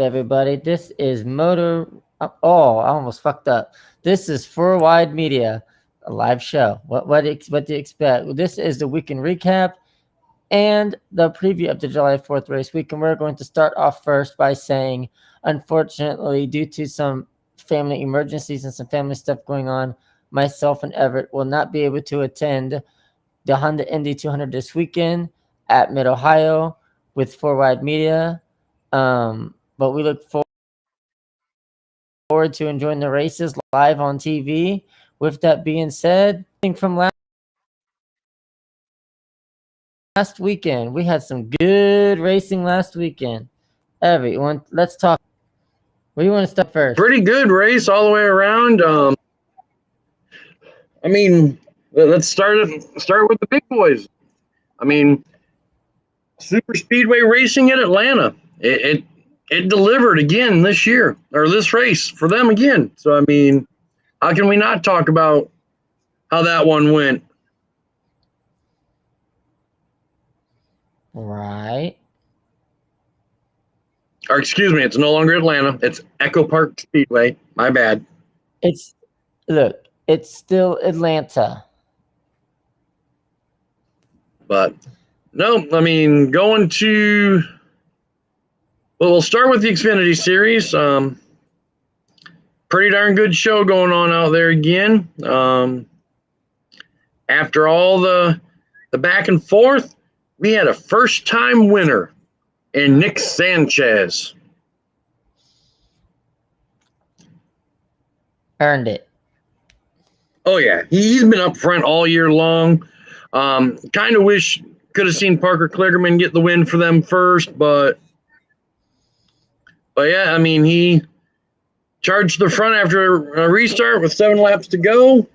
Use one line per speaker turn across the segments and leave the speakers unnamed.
everybody? This is Motor. Oh, I almost fucked up. This is For Wide Media, a live show. What do you expect? This is the weekend recap and the preview of the July 4th race week. And we're going to start off first by saying, unfortunately, due to some family emergencies and some family stuff going on, myself and Everett will not be able to attend the Honda Indy 200 this weekend at Mid Ohio with For Wide Media. But we look forward to enjoying the races live on TV. With that being said, from last weekend, we had some good racing last weekend. Everyone, let's talk. Where do you want to start first?
Pretty good race all the way around. Let's start with the big boys. Super Speedway Racing at Atlanta. It delivered again this year, or this race for them again. So, how can we not talk about how that one went?
Right.
Or excuse me, it's no longer Atlanta. It's Echo Park Speedway. My bad.
It's still Atlanta.
But no, going to. Well, we'll start with the Xfinity Series. Pretty darn good show going on out there again. After all the back and forth, we had a first-time winner in Nick Sanchez.
Earned it.
Oh, yeah. He's been up front all year long. Kind of wish could have seen Parker Kligerman get the win for them first, but yeah, he charged the front after a restart with 7 laps to go.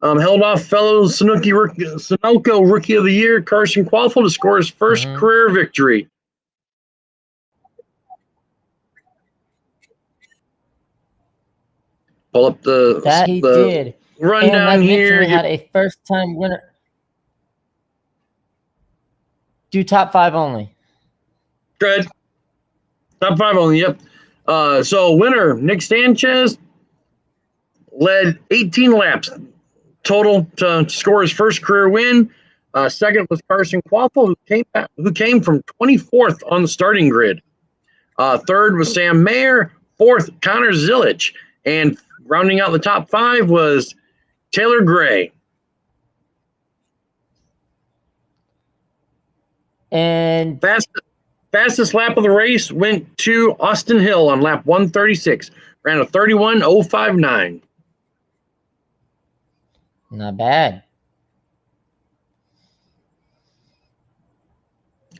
Held off fellow Sunoco Rookie of the Year, Carson Quaffle, to score his first career victory. Pull up the rundown here.
We had a first-time winner. Do top 5 only.
Good. Top 5 only, yep. So winner, Nick Sanchez, led 18 laps total to score his first career win. Second was Carson Quaffle, who came from 24th on the starting grid. Third was Sam Mayer. Fourth, Connor Zilic. And rounding out the top 5 was Taylor Gray.
And
fastest lap of the race went to Austin Hill on lap 136. Ran a 31:059.
Not bad.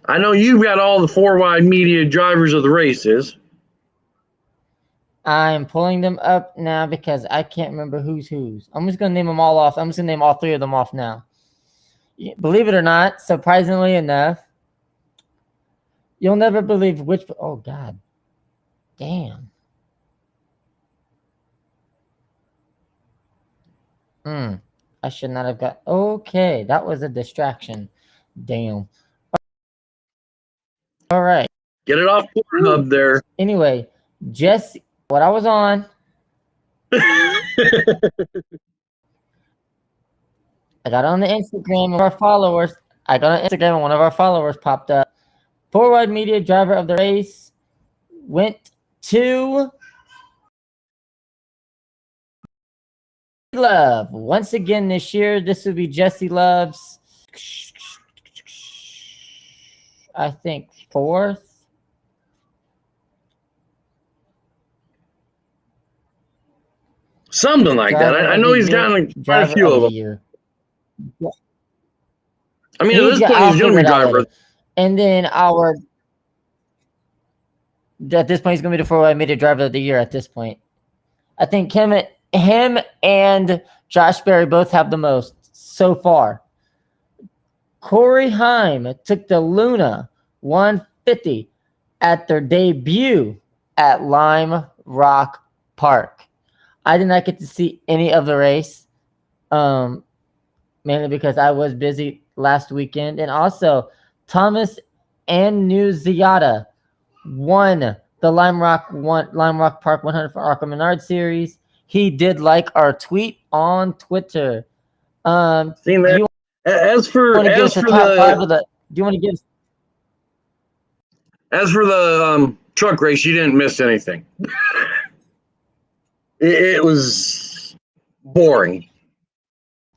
I know you've got all the 4 Wide Media drivers of the races.
I'm pulling them up now because I can't remember who's. I'm just going to name them all off. I'm just going to name all 3 of them off now. Believe it or not, surprisingly enough, you'll never believe which. Oh, God. Damn. I should not have got. Okay, that was a distraction. Damn. All right.
Get it off Pornhub there.
Anyway, Jesse, what I was on. I got on the Instagram of our followers. I got on Instagram and one of our followers popped up. 4 Wide Media driver of the race went to Love. Once again this year, this would be Jesse Love's, I think, 4th.
Something like that. I know he's gotten quite a few of them.
Year.
At this point, he's going to be driver.
And then at this point, he's going to be the 4 Wide Media driver of the year at this point. I think him and Josh Berry both have the most so far. Corey Heim took the Luna 150 at their debut at Lime Rock Park. I did not get to see any of the race, mainly because I was busy last weekend. And also, Thomas Annunziata won the Lime Rock Park 100 for Arkham Menard series. He did like our tweet on Twitter.
Seen
Do
that.
you
As for
want to give
as
us a
for
top five
the
of the? Do you want to give?
as for the truck race, you didn't miss anything. It was boring.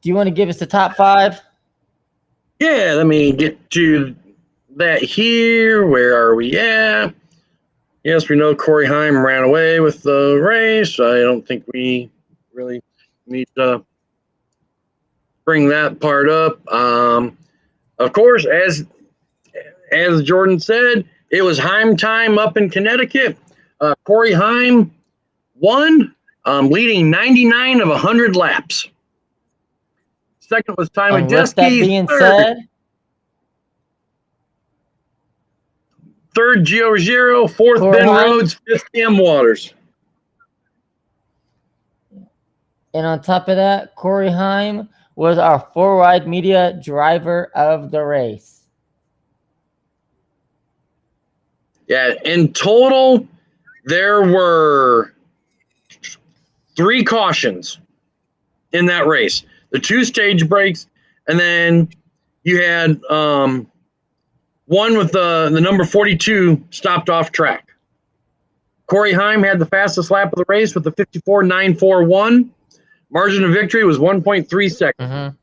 Do you want to give us the top five?
Yeah, let me get to that here. Where are we at? Yes, we know Corey Heim ran away with the race. I don't think we really need to bring that part up. Of course, as Jordan said, it was Heim time up in Connecticut. Corey Heim won, leading 99 of 100 laps. Second was Ty
And with that
Majeski.
being said,
Third, Gio Ruggiero. Fourth,
Corey
Ben
Heim.
Rhodes. Fifth, Cam Waters.
And on top of that, Corey Heim was our 4Wide Media driver of the race.
Yeah, in total, there were 3 cautions in that race. The 2 stage breaks, and then you had one with the number 42 stopped off track. Corey Heim had the fastest lap of the race with the 54.941. Margin of victory was 1.3 seconds.
Mm-hmm.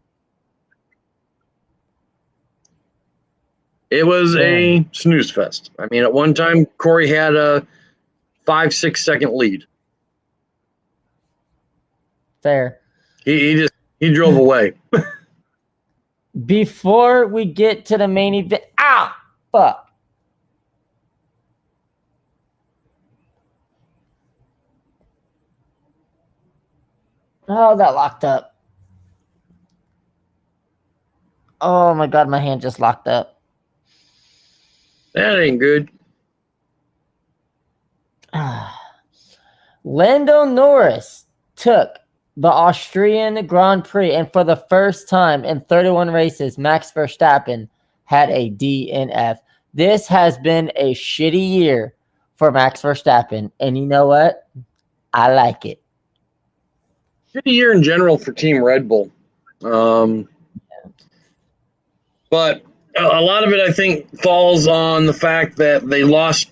It was a snooze fest. I mean, at one time, Corey had a 5-6 second lead.
Fair.
He drove away.
Before we get to the main event, fuck. Oh, that locked up. Oh my god, my hand just locked up.
That ain't good.
Lando Norris took the Austrian Grand Prix, and for the first time in 31 races, Max Verstappen had a DNF. This has been a shitty year for Max Verstappen, and you know what? I like it.
Shitty year in general for Team Red Bull. But a lot of it, I think, falls on the fact that they lost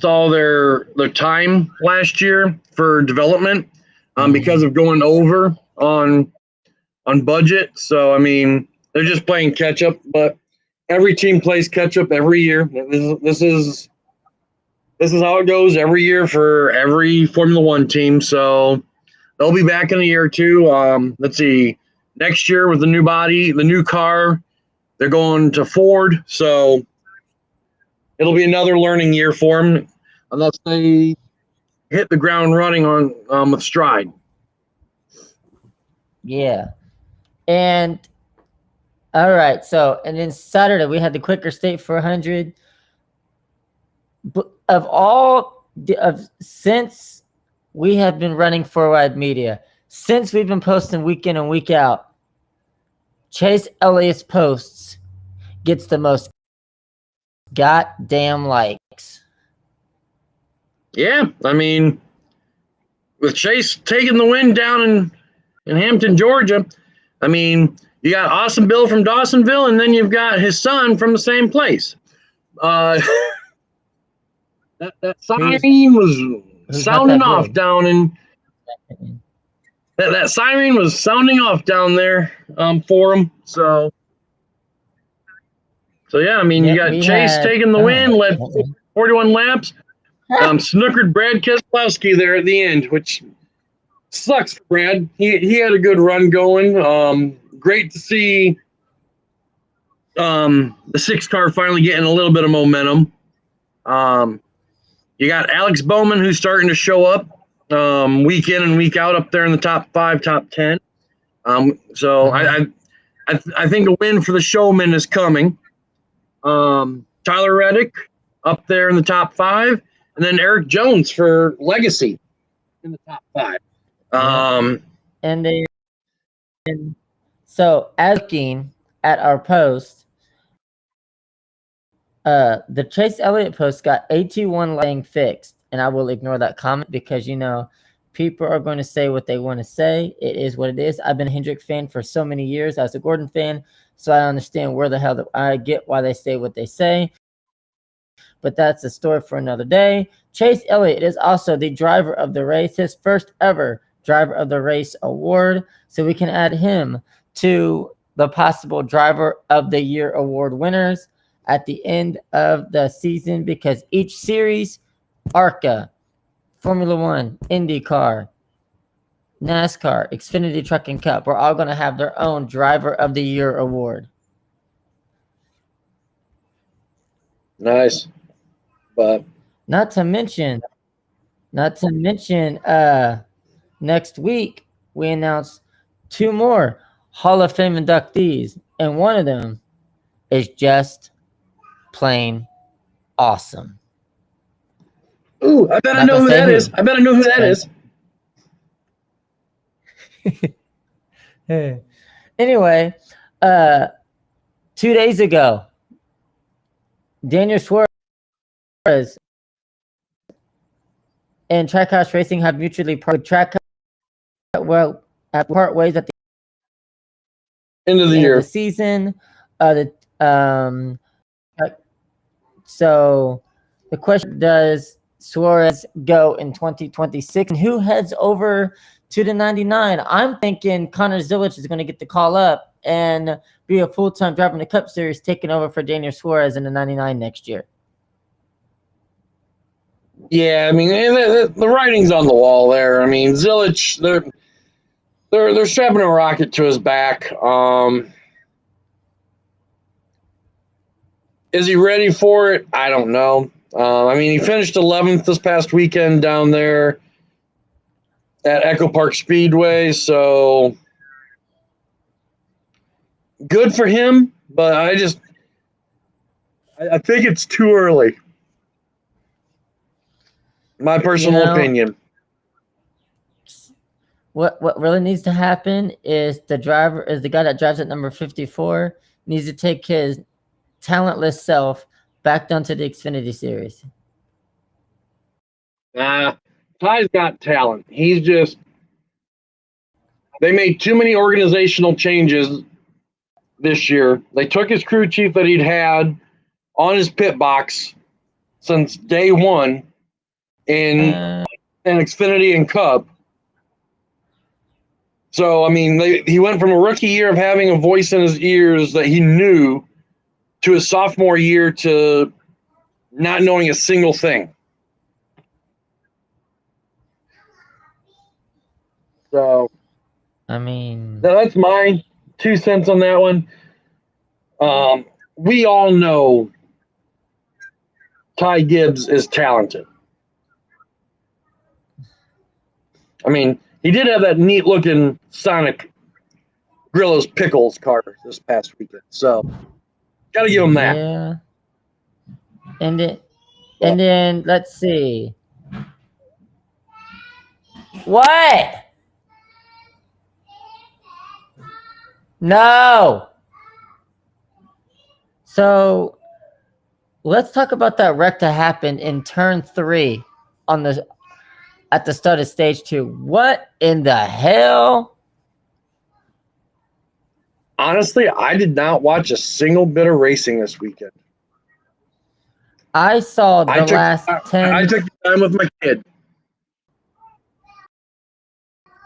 all their time last year for development because of going over on budget. So I mean, they're just playing catch up. But every team plays catch up every year. This is how it goes every year for every Formula One team. So they'll be back in a year or two. Let's see, next year with the new body, the new car, they're going to Ford. So it'll be another learning year for them, unless they hit the ground running on with stride.
Yeah. And all right, so and then Saturday we had the Quicker State 400. Since we have been running 4Wide Media, since we've been posting week in and week out, Chase Elliott's posts gets the most goddamn likes.
Yeah, I mean, with Chase taking the win down in Hampton, Georgia, I mean, you got Awesome Bill from Dawsonville, and then you've got his son from the same place. That siren was sounding off down in that siren was sounding off down there for him. So yeah, I mean, you got Chase taking the win, led 41 laps, snookered Brad Keselowski there at the end, which sucks for Brad. He had a good run going. Great to see the 6 car finally getting a little bit of momentum. You got Alex Bowman, who's starting to show up week in and week out up there in the top 5, top 10. So I think a win for the showman is coming. Tyler Reddick up there in the top 5, and then Eric Jones for Legacy in the top 5.
So as looking at our post, The Chase Elliott post got AT1 laying fixed, and I will ignore that comment because people are going to say what they want to say. It is what it is. I've been a Hendrick fan for so many years. I was a Gordon fan, so I understand where the hell I get why they say what they say. But that's a story for another day. Chase Elliott is also the driver of the race, his first ever driver of the race award. So we can add him to the possible driver of the year award winners at the end of the season, because each series, ARCA, Formula One, IndyCar, NASCAR, Xfinity Trucking Cup, we're all going to have their own driver of the year award.
Nice. But
not to mention, next week we announced 2 more Hall of Fame inductees, and one of them is just plain awesome.
Ooh, I bet I know who that is. I bet I know who that is.
Anyway, 2 days ago, Daniel Suarez and Trackhouse Racing have mutually part ways at the
end of the year,
the season. So the question: does Suarez go in 2026? And who heads over to the 99? I'm thinking Connor Zilic is going to get the call up and be a full-time driver in the Cup Series, taking over for Daniel Suarez in the 99 next year.
Yeah, I mean, the writing's on the wall there. I mean, Zilic, they're strapping a rocket to his back. Is he ready for it? I don't know. I mean, he finished 11th this past weekend down there at Echo Park Speedway, so good for him, but I think it's too early. My personal opinion.
What really needs to happen is the guy that drives at number 54 needs to take his talentless self back down to the Xfinity Series.
Ty's got talent. He's just, they made too many organizational changes this year. They took his crew chief that he'd had on his pit box since day one in Xfinity and Cup. So, I mean, he went from a rookie year of having a voice in his ears that he knew to his sophomore year to not knowing a single thing. So,
I mean,
that's my 2 cents on that one. We all know Ty Gibbs is talented. I mean, he did have that neat looking Sonic Grillo's Pickles car this past weekend. So, got to give him that.
Yeah. And then let's see. What? No. So let's talk about that wreck that happened in turn 3 at the start of stage 2. What in the hell?
Honestly, I did not watch a single bit of racing this weekend.
I saw the last 10.
I took time with my kid.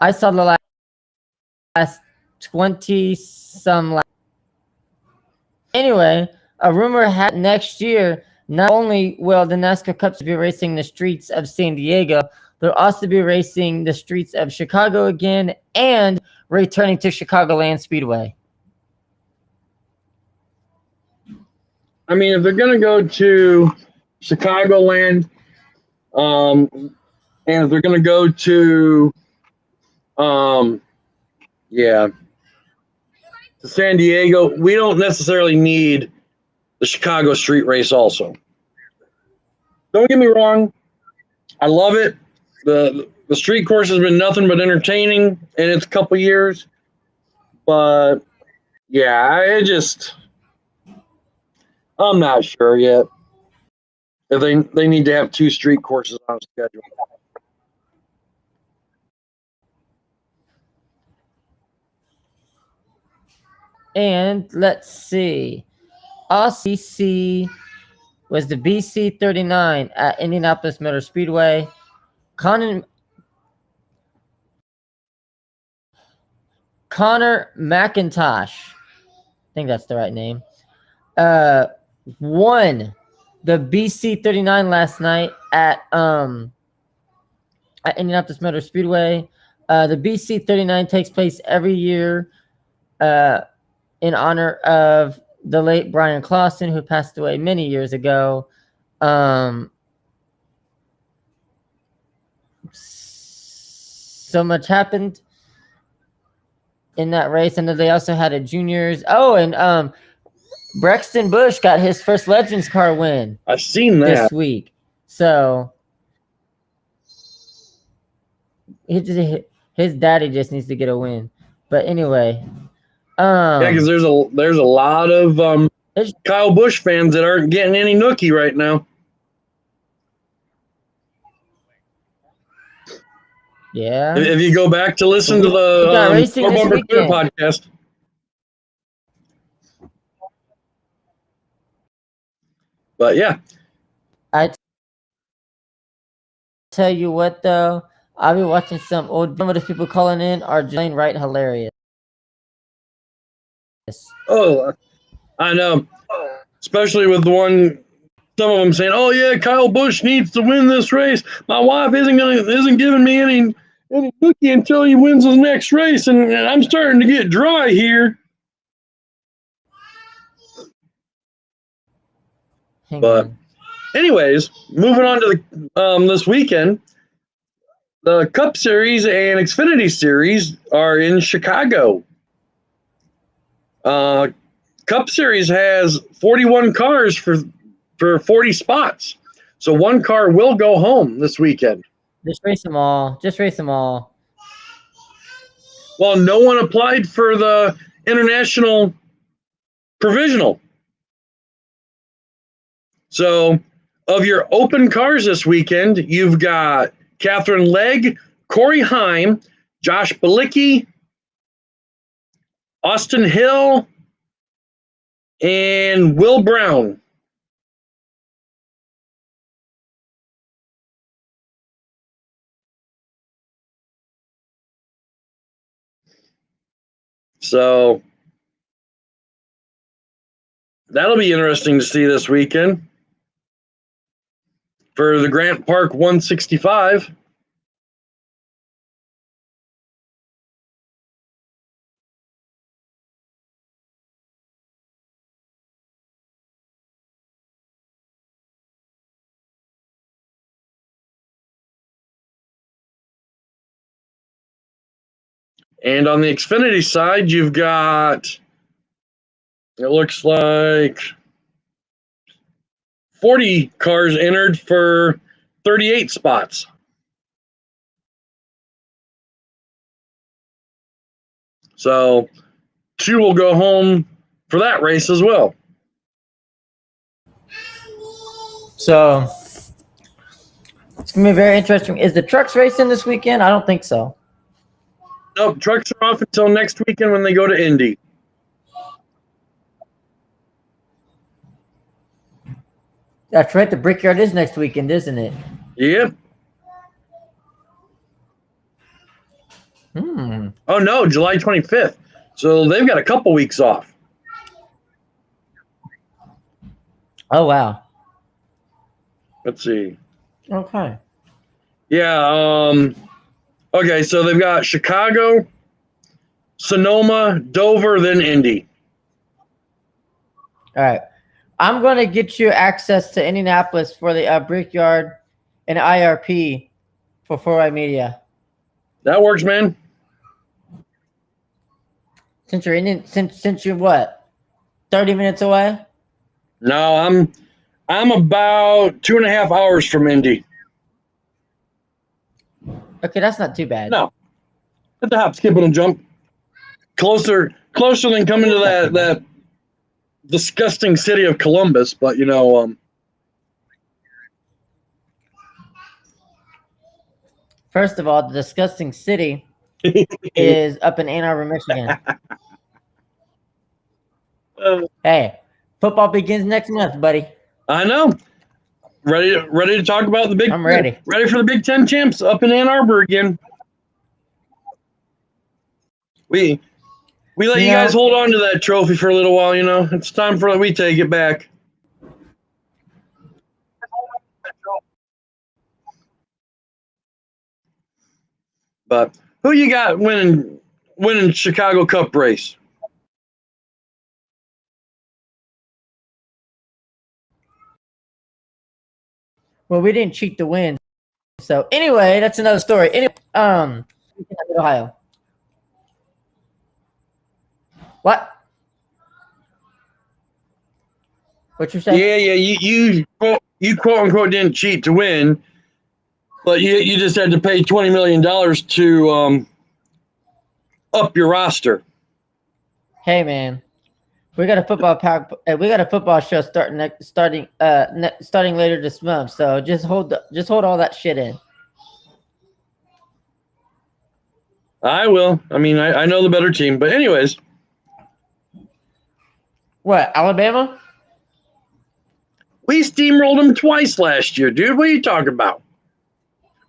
I saw the last 20-some laps. Anyway, a rumor had next year, not only will the NASCAR Cups be racing the streets of San Diego, they'll also be racing the streets of Chicago again and returning to Chicagoland Speedway.
I mean, if they're going to go to Chicagoland, and if they're going to go to, to San Diego, we don't necessarily need the Chicago street race also. Don't get me wrong. I love it. The street course has been nothing but entertaining in its couple years. But, yeah, I'm not sure yet. If they need to have 2 street courses on schedule.
And let's see. ACC was the BC 39 at Indianapolis Motor Speedway. Connor McIntosh, I think that's the right name, won the BC 39 last night at Indianapolis Motor Speedway. The BC 39 takes place every year in honor of the late Brian Clausen, who passed away many years ago. So much happened in that race. And then they also had a juniors. Oh, and Brexton Bush got his first Legends car win.
I've seen that
this week. So his daddy just needs to get a win. But anyway,
yeah, because there's a lot of Kyle Busch fans that aren't getting any nookie right now.
Yeah.
If you go back to listen to the
racing this weekend
podcast. But yeah.
I tell you what though, I'll be watching some of those people calling in are plain right hilarious.
Oh, I know. Especially with some of them saying, "Oh yeah, Kyle Busch needs to win this race. My wife isn't giving me any cookie until he wins his next race, and I'm starting to get dry here." But anyways, moving on to the this weekend, the Cup Series and Xfinity Series are in Chicago. Cup Series has 41 cars for 40 spots. So one car will go home this weekend.
Just race them all.
Well, no one applied for the international provisional. So of your open cars this weekend, you've got Catherine Legg, Corey Heim, Josh Bilicki, Austin Hill, and Will Brown. So that'll be interesting to see this weekend for the Grant Park 165. And on the Xfinity side, you've got, it looks like 40 cars entered for 38 spots. So 2 will go home for that race as well.
So it's going to be very interesting. Is the trucks racing this weekend? I don't think so.
Nope, trucks are off until next weekend when they go to Indy.
That's right. The Brickyard is next weekend, isn't it?
Yep. Oh, no, July 25th. So they've got a couple weeks off.
Oh, wow.
Let's see.
Okay.
Yeah. Okay, so they've got Chicago, Sonoma, Dover, then Indy.
All right. I'm going to get you access to Indianapolis for the Brickyard and IRP for 4i Media.
That works, man.
Since you're since you're what, 30 minutes away?
No, I'm about 2.5 hours from Indy.
Okay, that's not too bad.
No, at the hop, skip, and jump. Closer than coming to that disgusting city of Columbus, but
First of all, the disgusting city is up in Ann Arbor, Michigan. Hey, football begins next month, buddy.
I know. Ready to talk about the Big
I'm ready.
Ready for the Big Ten champs up in Ann Arbor again. We let you guys hold on to that trophy for a little while, It's time for we take it back. But who you got winning Chicago Cup race?
Well, we didn't cheat to win. So anyway, that's another story. Anyway, Ohio. What? What you saying?
Yeah. You quote unquote didn't cheat to win, but you just had to pay $20 million to up your roster.
Hey man, we got a football show starting later this month. So just hold all that shit in.
I will. I mean, I know the better team, but anyways.
What, Alabama?
We steamrolled them twice last year, dude. What are you talking about?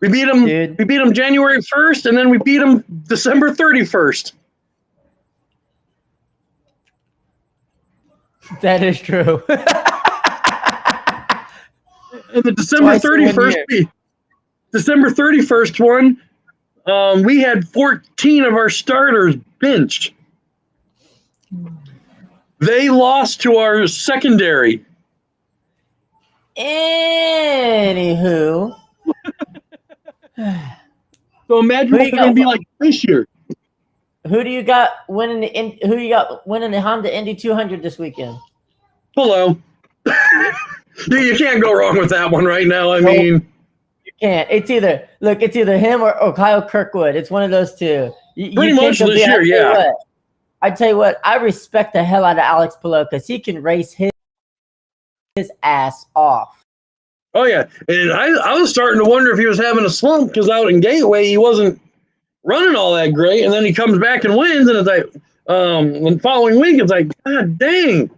We beat them.
Dude.
We beat them January 1st, and then we beat them December 31st.
That is true.
And the December 31st one, we had 14 of our starters benched. They lost to our secondary.
Anywho.
So imagine what they're going to be like this year.
Who do you got winning the Honda Indy 200 this weekend?
Hello. You can't go wrong with that one right now. I mean,
you can't. It's either him or Kyle Kirkwood. It's one of those two.
Pretty much this year, yeah.
I tell you what, I respect the hell out of Alex Palou because he can race his ass off.
Oh yeah, and I was starting to wonder if he was having a slump because out in Gateway he wasn't running all that great, and then he comes back and wins, and it's like, the following week it's like, God dang,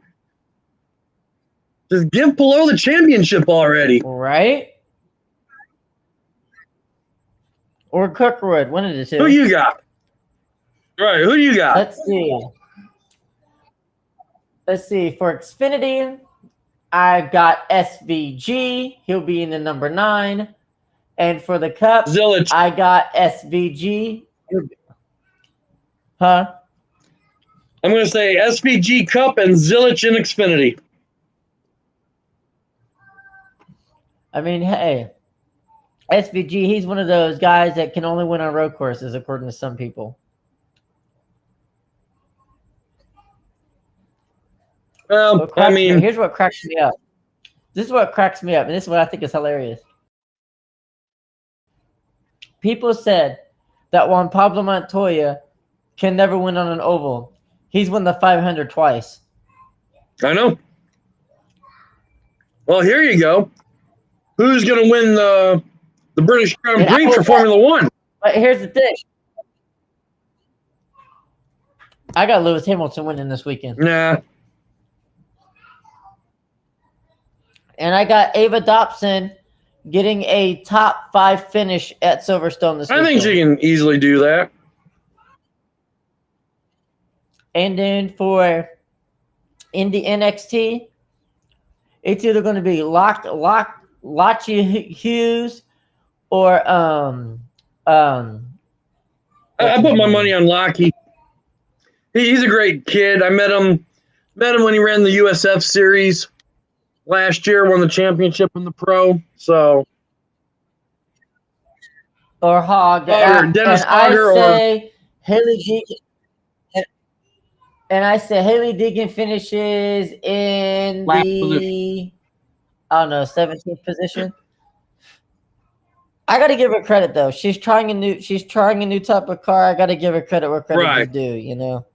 just give Palou the championship already,
right? Or Kirkwood, one of the two.
Who you got? Right, who do you got?
Let's see. For Xfinity, I've got SVG. He'll be in the number 9. And for the Cup,
Zilich.
I got SVG. Huh?
I'm going to say SVG Cup and Zilich in Xfinity.
I mean, hey, SVG, he's one of those guys that can only win on road courses, according to some people.
Well, I mean,
here's what cracks me up. This is what cracks me up, and this is what I think is hilarious. People said that Juan Pablo Montoya can never win on an oval. He's won the 500 twice.
I know. Well, here you go. Who's going to win the British Grand Prix for Formula One?
But here's the thing. I got Lewis Hamilton winning this weekend.
Nah.
And I got Ava Dobson getting a top 5 finish at Silverstone this weekend.
I think she can easily do that.
And then for Indy NXT, it's either going to be Lachie Hughes or I
put my money on Lachie. He's a great kid. I met him when he ran the USF series last year, won the championship in the pro. So,
or Hogg,
Dennis Hogger,
or Haley Deegan. And I say Haley Deegan finishes in the 17th position. I got to give her credit though. She's trying a new type of car. I got to give her credit where credit is due. You know.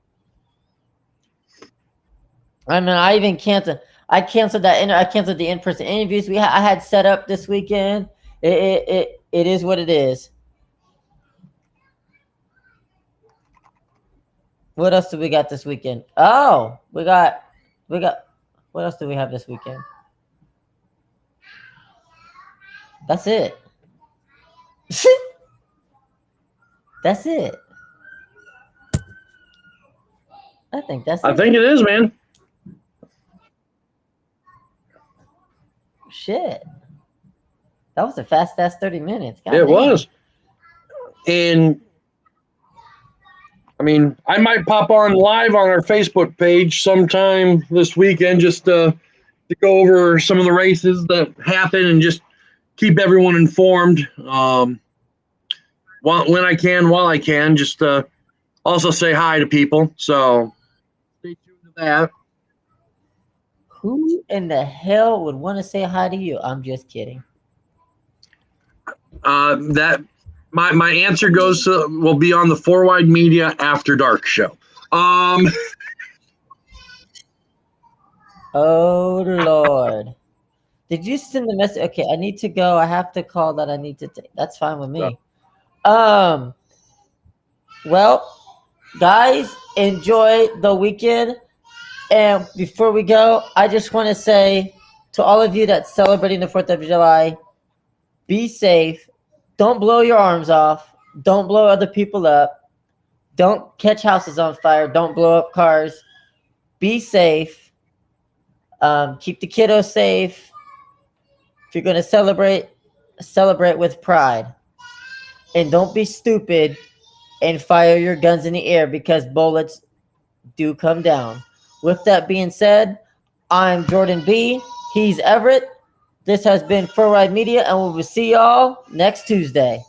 I mean, I even canceled. I canceled that. I canceled the in-person interviews I had set up this weekend. It is what it is. What else do we got this weekend? Oh, we got. What else do we have this weekend? That's it. That's it. I think that's
I
it.
think it is, man.
Shit. That was a fast ass 30 minutes. God
It
damn.
was. And I mean, I might pop on live on our Facebook page sometime this weekend just to go over some of the races that happen and just keep everyone informed. When I can, while I can, just also say hi to people. So stay tuned to that.
Who in the hell would want to say hi to you? I'm just kidding.
That my answer goes will be on the Four Wide Media After Dark show.
Oh Lord. Did you send the message? Okay, I need to go. I have to call that I need to take. That's fine with me. Well, guys, enjoy the weekend. And before we go, I just want to say to all of you that's celebrating the 4th of July, be safe. Don't blow your arms off. Don't blow other people up. Don't catch houses on fire. Don't blow up cars. Be safe. Keep the kiddos safe. If you're going to celebrate with pride. And don't be stupid and fire your guns in the air because bullets do come down. With that being said, I'm Jordan B. He's Everett. This has been Fur Ride Media, and we will see y'all next Tuesday.